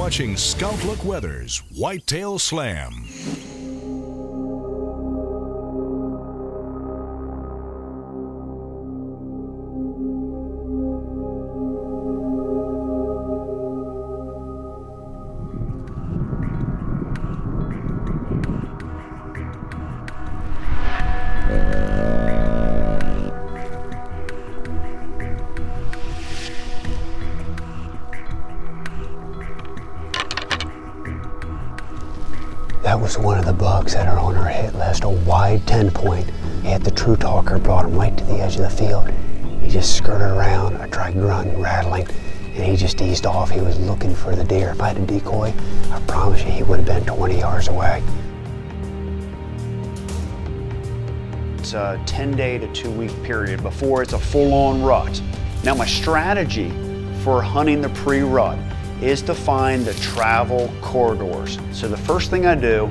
watching Scout Look Weather's Whitetail Slam. That was one of the bucks that are on our hit list, a wide 10-point. He had the true talker, brought him right to the edge of the field. He just skirted around, I tried grunting, rattling, and he just eased off. He was looking for the deer. If I had a decoy, I promise you he would have been 20 yards away. It's a 10-day to 2-week period before it's a full-on rut. Now my strategy for hunting the pre-rut is to find the travel corridors. So the first thing I do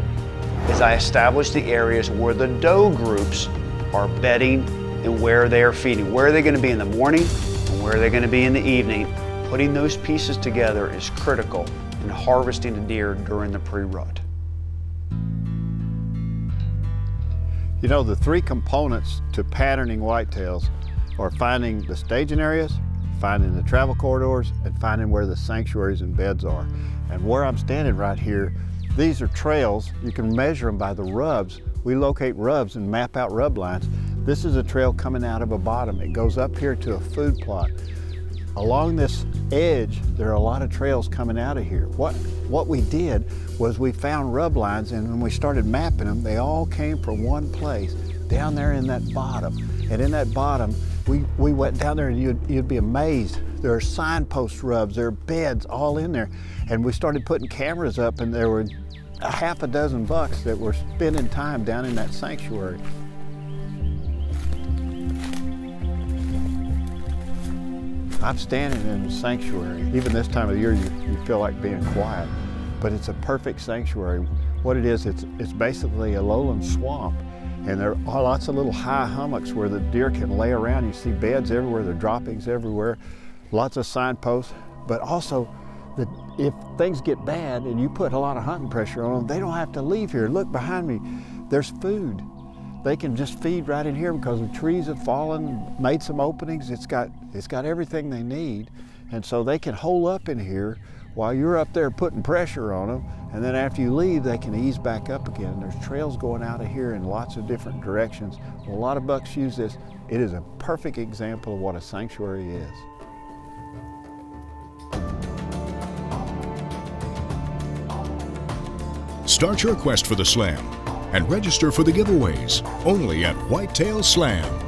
is I establish the areas where the doe groups are bedding and where they are feeding. Where are they going to be in the morning and where are they going to be in the evening? Putting those pieces together is critical in harvesting a deer during the pre-rut. You know, the three components to patterning whitetails are finding the staging areas, finding the travel corridors, and finding where the sanctuaries and beds are. And where I'm standing right here, these are trails. You can measure them by the rubs. We locate rubs and map out rub lines. This is a trail coming out of a bottom. It goes up here to a food plot. Along this edge, there are a lot of trails coming out of here. What we did was we found rub lines, and when we started mapping them, they all came from one place, down there in that bottom. And in that bottom, we went down there and you'd be amazed. There are signpost rubs, there are beds all in there. And we started putting cameras up, and there were a half a dozen bucks that were spending time down in that sanctuary. I'm standing in the sanctuary. Even this time of the year, you feel like being quiet, but it's a perfect sanctuary. What it is, it's basically a lowland swamp. And there are lots of little high hummocks where the deer can lay around. You see beds everywhere, there are droppings everywhere, lots of signposts, but also if things get bad and you put a lot of hunting pressure on them, they don't have to leave here. Look behind me, there's food. They can just feed right in here because the trees have fallen, made some openings. It's got everything they need. And so they can hole up in here while you're up there putting pressure on them, and then after you leave, they can ease back up again. There's trails going out of here in lots of different directions. A lot of bucks use this. It is a perfect example of what a sanctuary is. Start your quest for the Slam and register for the giveaways only at Whitetail Slam.